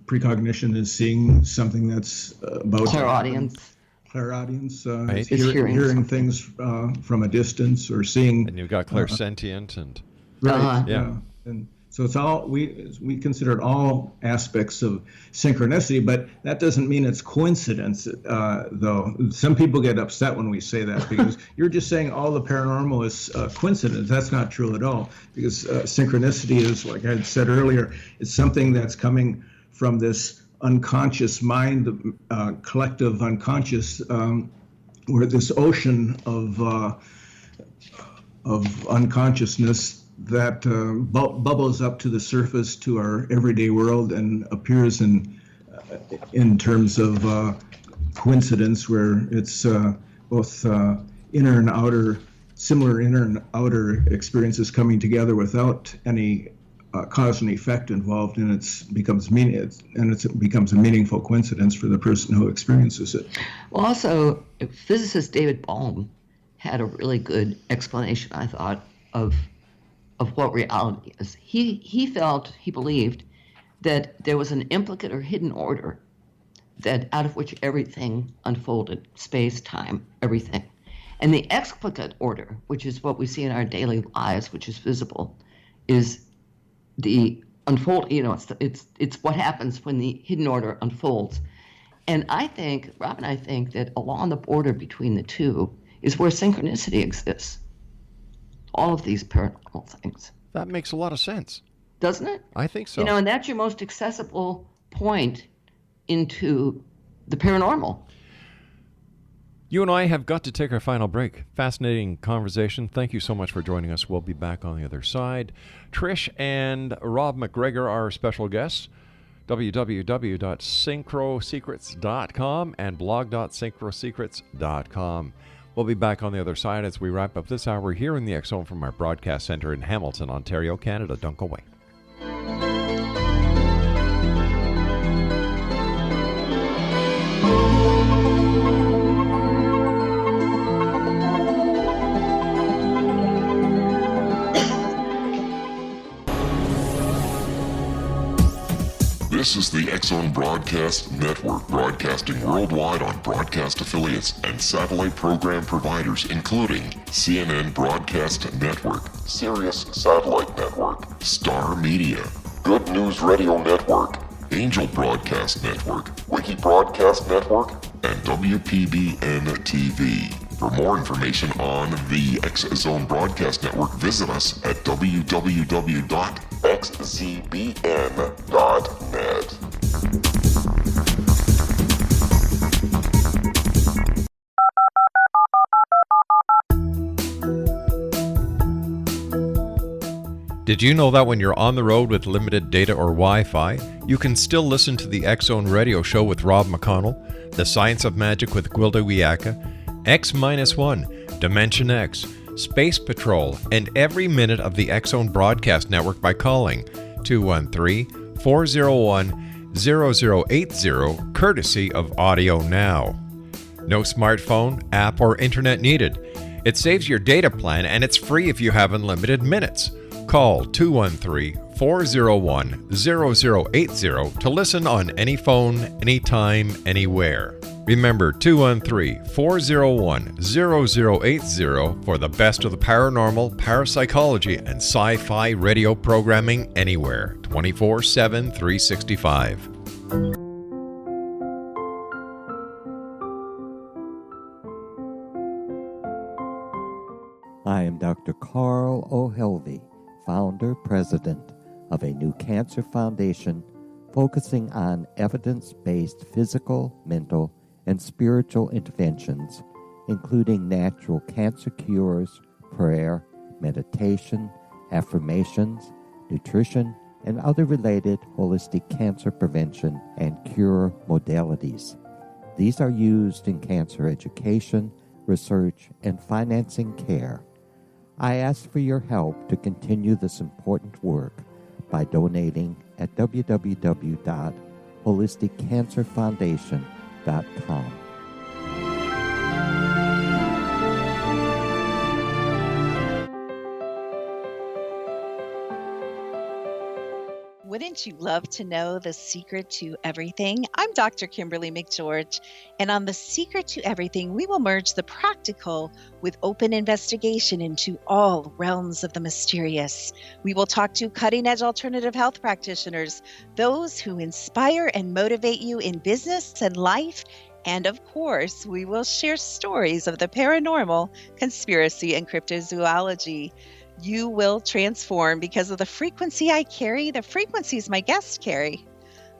S7: Precognition is seeing something that's about
S6: Clairaudience.
S5: Right.
S7: Hearing things from a distance, or seeing.
S5: And you've got clairsentient and
S7: Right.
S5: Yeah.
S7: And so it's all, we consider it all aspects of synchronicity, but that doesn't mean it's coincidence, though. Some people get upset when we say that, because you're just saying all the paranormal is coincidence. That's not true at all, because synchronicity is, like I had said earlier, it's something that's coming from this unconscious mind, collective unconscious, where this ocean of unconsciousness that bubbles up to the surface to our everyday world and appears in terms of coincidence, where it's both inner and outer, similar inner and outer experiences coming together without any cause and effect involved, and it becomes a meaningful coincidence for the person who experiences it.
S6: Well, also, physicist David Bohm had a really good explanation, I thought, of what reality is. He believed that there was an implicate or hidden order that out of which everything unfolded, space, time, everything. And the explicate order, which is what we see in our daily lives, which is visible, is the unfold. It's what happens when the hidden order unfolds. And I think, Rob and I think, that along the border between the two is where synchronicity exists. All of these paranormal things.
S5: That makes a lot of sense.
S6: Doesn't it?
S5: I think so.
S6: And that's your most accessible point into the paranormal.
S5: You and I have got to take our final break. Fascinating conversation. Thank you so much for joining us. We'll be back on the other side. Trish and Rob MacGregor are our special guests. www.synchrosecrets.com and blog.synchrosecrets.com. We'll be back on the other side as we wrap up this hour here in the X Zone from our broadcast center in Hamilton, Ontario, Canada. Don't go away.
S1: This is the X Zone Broadcast Network, broadcasting worldwide on broadcast affiliates and satellite program providers, including CNN Broadcast Network, Sirius Satellite Network, Star Media, Good News Radio Network, Angel Broadcast Network, Wiki Broadcast Network, and WPBN TV. For more information on the X Zone Broadcast Network, visit us at www.xzbn.net.
S9: Did you know that when you're on the road with limited data or Wi-Fi, you can still listen to the X Zone Radio Show with Rob McConnell, The Science of Magic with Gwilda Wiyaka, X-1, Dimension X, Space Patrol, and every minute of the X Zone Broadcast Network by calling 213-401-0080, courtesy of Audio Now. No smartphone, app, or internet needed. It saves your data plan and it's free if you have unlimited minutes. Call 213-401-0080 to listen on any phone, anytime, anywhere. Remember 213-401-0080 for the best of the paranormal, parapsychology, and sci-fi radio programming anywhere, 24/7, 365.
S12: I am Dr. Carl O'Helvey, founder, president of a new cancer foundation focusing on evidence-based physical, mental, and spiritual interventions, including natural cancer cures, prayer, meditation, affirmations, nutrition, and other related holistic cancer prevention and cure modalities. These are used in cancer education, research, and financing care. I ask for your help to continue this important work by donating at www.holisticcancerfoundation.com.
S13: Wouldn't you love to know the secret to everything? I'm Dr. Kimberly McGeorge, and on The Secret to Everything, we will merge the practical with open investigation into all realms of the mysterious. We will talk to cutting-edge alternative health practitioners, those who inspire and motivate you in business and life, and of course, we will share stories of the paranormal, conspiracy, and cryptozoology. You will transform because of the frequency I carry, the frequencies my guests carry.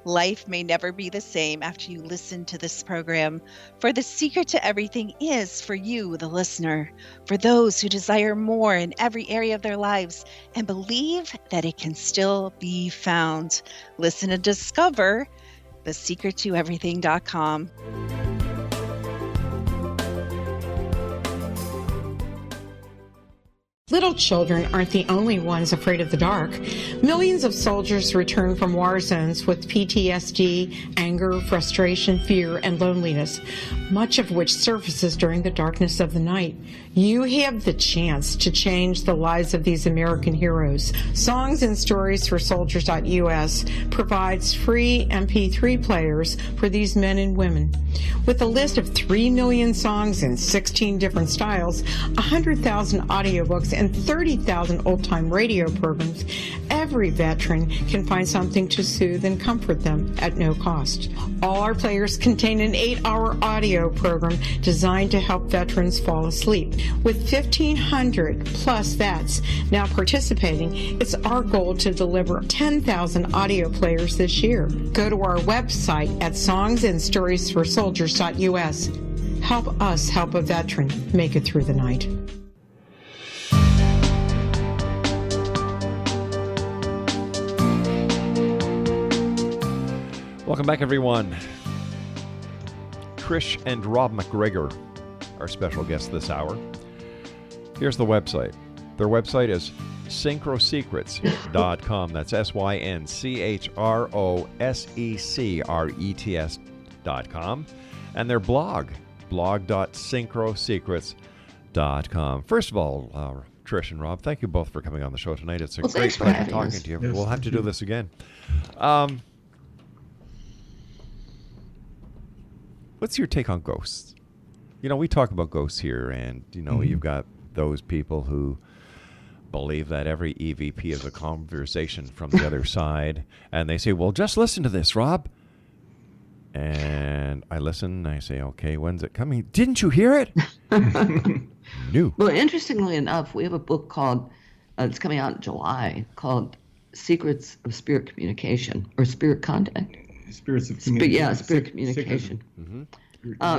S13: Life may never be the same after you listen to this program, for the secret to everything is for you, the listener, for those who desire more in every area of their lives and believe that it can still be found. Listen and discover thesecrettoeverything.com.
S14: Little children aren't the only ones afraid of the dark. Millions of soldiers return from war zones with PTSD, anger, frustration, fear, and loneliness, much of which surfaces during the darkness of the night. You have the chance to change the lives of these American heroes. Songs and Stories for Soldiers.us provides free MP3 players for these men and women. With a list of 3 million songs in 16 different styles, 100,000 audiobooks, and 30,000 old-time radio programs, every veteran can find something to soothe and comfort them at no cost. All our players contain an 8-hour audio program designed to help veterans fall asleep. With 1,500 plus vets now participating, it's our goal to deliver 10,000 audio players this year. Go to our website at songsandstoriesforsoldiers.us. Help us help a veteran make it through the night.
S5: Welcome back, everyone. Trish and Rob MacGregor, our special guests this hour. Here's the website. Their website is synchrosecrets.com. That's synchrosecrets.com. And their blog.synchrosecrets.com. First of all, Trish and Rob, thank you both for coming on the show tonight. It's a great pleasure talking to you. Yes, we'll have to do this again. What's your take on ghosts? You know, we talk about ghosts here, and, you know, you've got those people who believe that every EVP is a conversation from the other side, and they say, well, just listen to this, Rob. And I listen, and I say, okay, when's it coming? Didn't you hear it? No.
S6: Well, interestingly enough, we have a book called, it's coming out in July, called Secrets of Spirit Communication, or Spirit Contact.
S7: Spirits of communication.
S6: Spirit communication.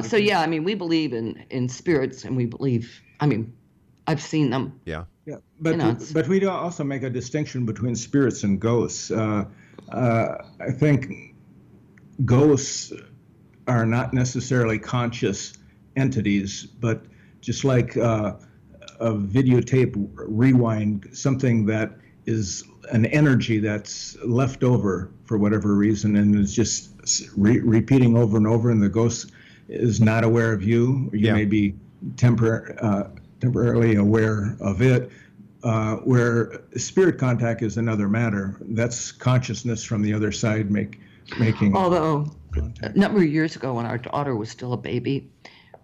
S6: So, yeah, I mean, we believe in spirits, and we believe, I mean, I've seen them.
S5: Yeah.
S7: Yeah, but we also make a distinction between spirits and ghosts. I think ghosts are not necessarily conscious entities, but just like a videotape rewind, something that is an energy that's left over for whatever reason, and it's just repeating over and over, and the ghost is not aware of you, or you may be temporarily aware of it. Where spirit contact is another matter. That's consciousness from the other side making.
S6: Although a number of years ago, when our daughter was still a baby,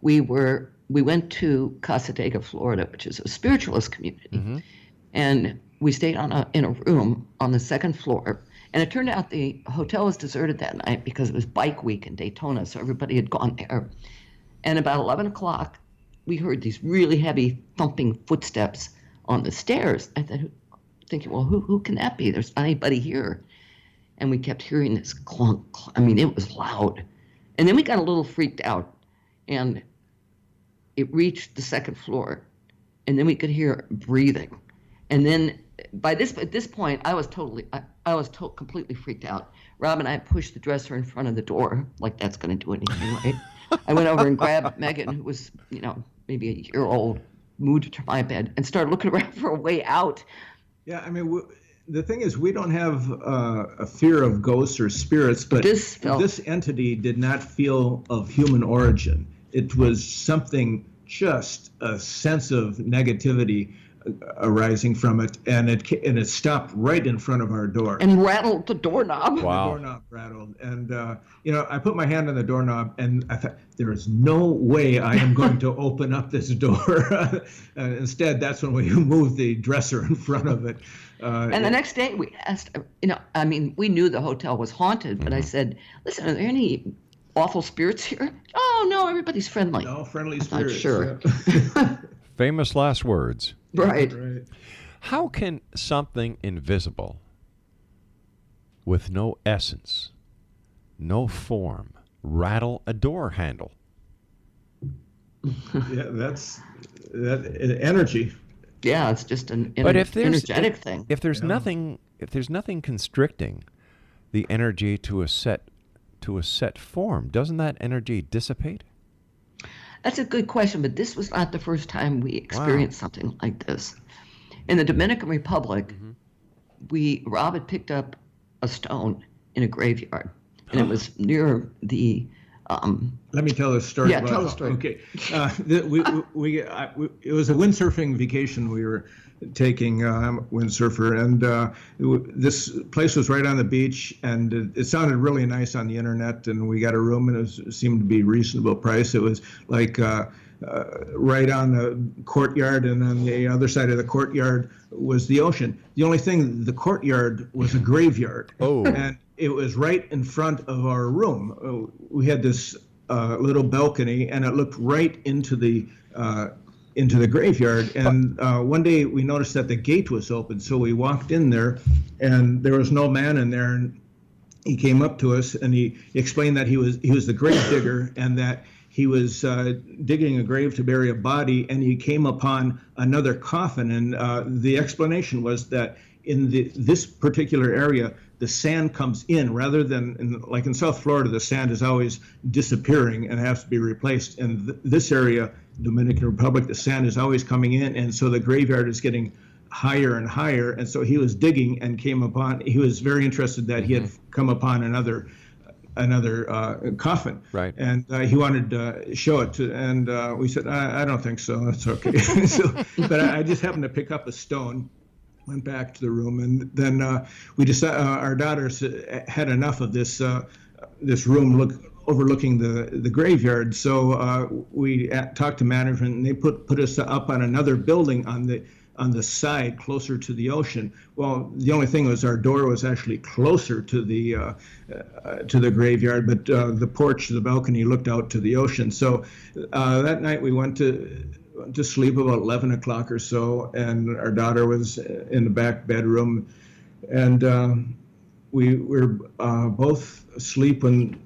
S6: we went to Crusade, Florida, which is a spiritualist community, and we stayed in a room on the second floor. And it turned out the hotel was deserted that night because it was bike week in Daytona, so everybody had gone there. And about 11 o'clock, we heard these really heavy thumping footsteps on the stairs. I thought, thinking, well, who can that be? There's not anybody here. And we kept hearing this clunk, clunk. I mean, it was loud. And then we got a little freaked out, and it reached the second floor, and then we could hear breathing. And then at this point, I was completely freaked out. Rob and I pushed the dresser in front of the door, like that's going to do anything, right? I went over and grabbed Megan, who was, maybe a year old, moved to my bed and started looking around for a way out.
S7: Yeah, I mean, the thing is, we don't have a fear of ghosts or spirits, but this entity did not feel of human origin. It was something, just a sense of negativity arising from it, and it stopped right in front of our door
S6: and rattled the doorknob.
S5: Wow.
S7: The doorknob rattled, and I put my hand on the doorknob, and I thought, there is no way I am going to open up this door. Instead, that's when we moved the dresser in front of it.
S6: And the next day we asked, we knew the hotel was haunted, but I said, listen, are there any awful spirits here? Oh, no, everybody's friendly.
S7: No, friendly spirits.
S6: Sure.
S7: Yeah.
S5: Famous last words.
S6: Right.
S5: How can something invisible with no essence, no form, rattle a door handle?
S7: Yeah, that's energy.
S6: Yeah, it's just an energetic thing.
S5: If there's nothing constricting the energy to a set form, doesn't that energy dissipate?
S6: That's a good question, but this was not the first time we experienced something like this. In the Dominican Republic, Rob had picked up a stone in a graveyard, and it was near the.
S7: Let me tell the story.
S6: Yeah, tell the story.
S7: Okay, it was a windsurfing vacation we were taking, windsurfer, and this place was right on the beach, and it sounded really nice on the internet, and we got a room, and it seemed to be reasonable price. It was like right on the courtyard, and on the other side of the courtyard was the ocean. The only thing, the courtyard was a graveyard. Oh. And it was right in front of our room. We had this little balcony, and it looked right into the graveyard. And one day we noticed that the gate was open, so we walked in there, and there was no man in there. And he came up to us, and he explained that he was the grave digger, and that he was digging a grave to bury a body, and he came upon another coffin. And the explanation was that in this particular area, the sand comes in rather than like in South Florida, the sand is always disappearing and has to be replaced. In this area, Dominican Republic, the sand is always coming in, and so the graveyard is getting higher and higher. And so he was digging and he was very interested that he had come upon another coffin.
S5: Right.
S7: And he wanted to show it to, and we said, I don't think so. That's okay. But I just happened to pick up a stone, went back to the room, and then we decided our daughters had enough of this room overlooking the graveyard. So we talked to management, and they put us up on another building on the side closer to the ocean. Well, the only thing was our door was actually closer to the graveyard, but the porch, the balcony looked out to the ocean. So that night we went to sleep about 11 o'clock or so, and our daughter was in the back bedroom, and we were both asleep when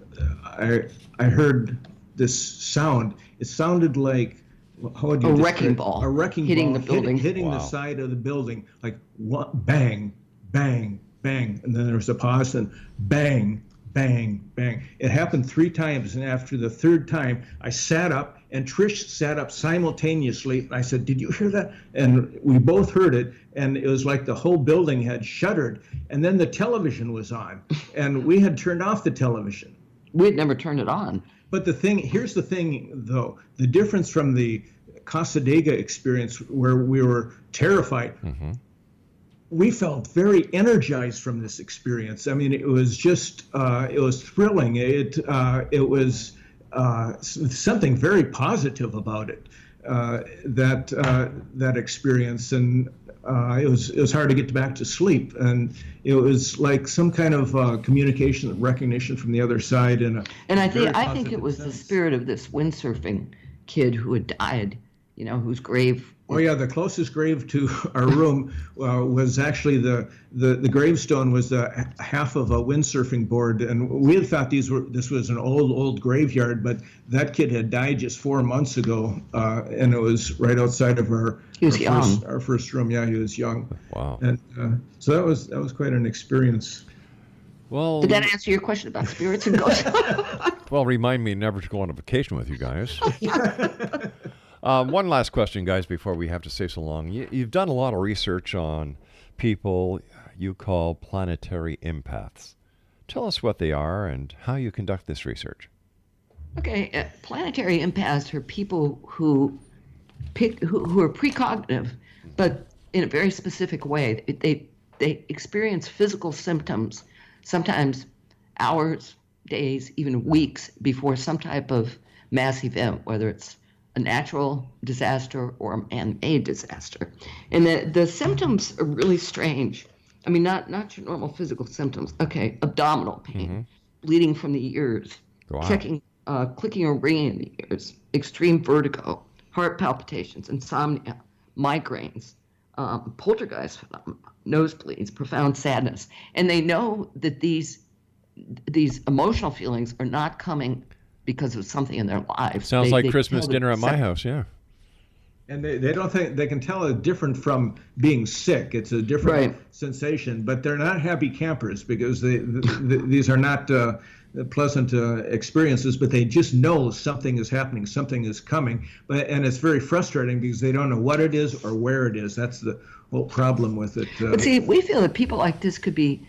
S7: I heard this sound. It sounded like a
S6: wrecking ball.
S7: A wrecking
S6: hitting
S7: ball
S6: the building,
S7: hitting the side of the building, like what, bang, bang, bang, and then there was a pause, and bang, bang, bang. It happened 3 times, and after the 3rd time, I sat up, and Trish sat up simultaneously. I said, "Did you hear that?" And we both heard it, and it was like the whole building had shuddered. And then the television was on, and we had turned off the television.
S6: We had never turned it on.
S7: But here's the thing, though. The difference from the Casadega experience where we were terrified, we felt very energized from this experience. I mean, it was just, it was thrilling. It was something very positive about it, that experience. And it was hard to get back to sleep. And it was like some kind of communication, recognition from the other side. And
S6: I think it was the spirit of this windsurfing kid who had died, whose grave.
S7: Oh yeah, the closest grave to our room was actually the gravestone was half of a windsurfing board, and we had thought this was an old graveyard, but that kid had died just 4 months ago, and it was right outside of our first room. Yeah, he was young.
S5: Wow.
S7: And so that was quite an experience.
S5: Well,
S6: did that answer your question about spirits and ghosts?
S5: Well, remind me never to go on a vacation with you guys. One last question, guys, before we have to say so long. You've done a lot of research on people you call planetary empaths. Tell us what they are and how you conduct this research.
S6: Okay, planetary empaths are people who are precognitive, but in a very specific way. They experience physical symptoms, sometimes hours, days, even weeks before some type of mass event, whether it's a natural disaster or a man-made disaster. And the symptoms are really strange. I mean, not your normal physical symptoms. Okay, abdominal pain, bleeding from the ears, clicking or ringing in the ears, extreme vertigo, heart palpitations, insomnia, migraines, poltergeist phenomena, nosebleeds, profound sadness. And they know that these emotional feelings are not coming because of something in their lives.
S5: Sounds like Christmas dinner at my house, yeah.
S7: And they don't think they can tell it different from being sick. It's a different sensation, but they're not happy campers because these are not pleasant experiences. But they just know something is happening, something is coming. And it's very frustrating because they don't know what it is or where it is. That's the whole problem with it.
S6: But see, we feel that people like this could be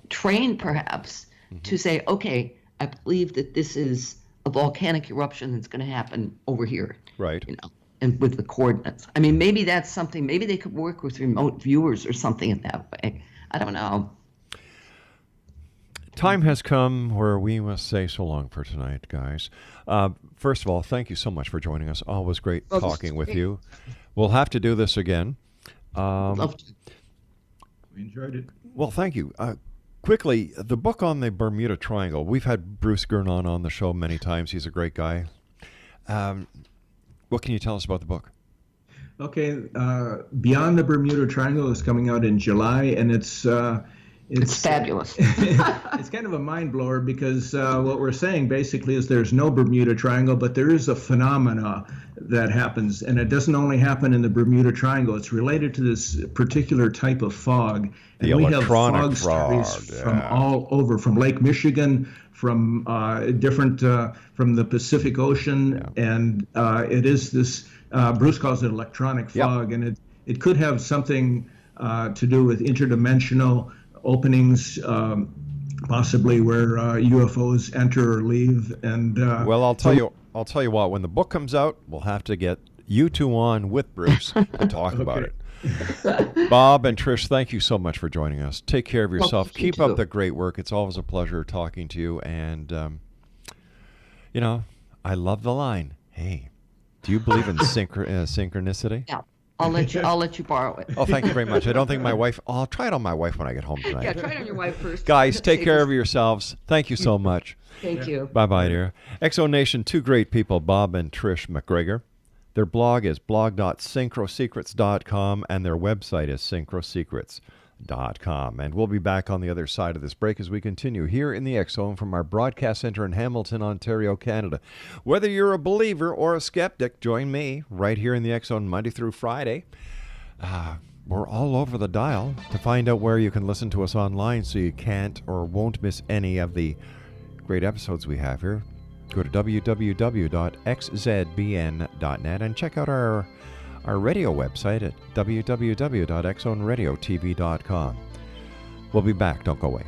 S6: trained, perhaps, to say, okay, I believe that this is a volcanic eruption that's going to happen over here.
S5: Right.
S6: And with the coordinates. I mean, maybe that's something, maybe they could work with remote viewers or something in that way. I don't know.
S5: Time has come where we must say so long for tonight, guys. First of all, thank you so much for joining us. Always great talking with you. We'll have to do this again.
S6: Love to.
S7: We enjoyed it.
S5: Well, thank you. Quickly, the book on the Bermuda Triangle. We've had Bruce Gernon on the show many times. He's a great guy. What can you tell us about the book?
S7: Okay, Beyond the Bermuda Triangle is coming out in July, and it's
S6: fabulous.
S7: It's kind of a mind blower because what we're saying basically is there's no Bermuda Triangle, but there is a phenomena that happens, and it doesn't only happen in the Bermuda Triangle. It's related to this particular type of fog. And we have fog stories from all over, from Lake Michigan, from different, from the Pacific Ocean, and it is this, Bruce calls it electronic fog, and it could have something to do with interdimensional openings, possibly where UFOs enter or leave. And
S5: well, I'll tell you what. When the book comes out, we'll have to get you two on with Bruce to talk about it. Bob and Trish, thank you so much for joining us. Take care of yourself. Keep up the great work. It's always a pleasure talking to you. And I love the line. Hey, do you believe in synchronicity?
S6: Yeah. I'll let you borrow it.
S5: Oh, thank you very much. I don't think my wife. I'll try it on my wife when I get home tonight.
S6: Yeah, try it on your wife first.
S5: Guys, take care of yourselves. Thank you so much.
S6: Thank you.
S5: Bye-bye, dear. Exo Nation, two great people, Bob and Trish MacGregor. Their blog is blog.synchrosecrets.com, and their website is synchrosecrets.com. And we'll be back on the other side of this break as we continue here in the X Zone from our broadcast center in Hamilton, Ontario, Canada. Whether you're a believer or a skeptic, join me right here in the X Zone Monday through Friday. We're all over the dial. To find out where you can listen to us online so you can't or won't miss any of the great episodes we have here, go to www.xzbn.net and check out our radio website at www.xzoneradiotv.com. We'll be back. Don't go away.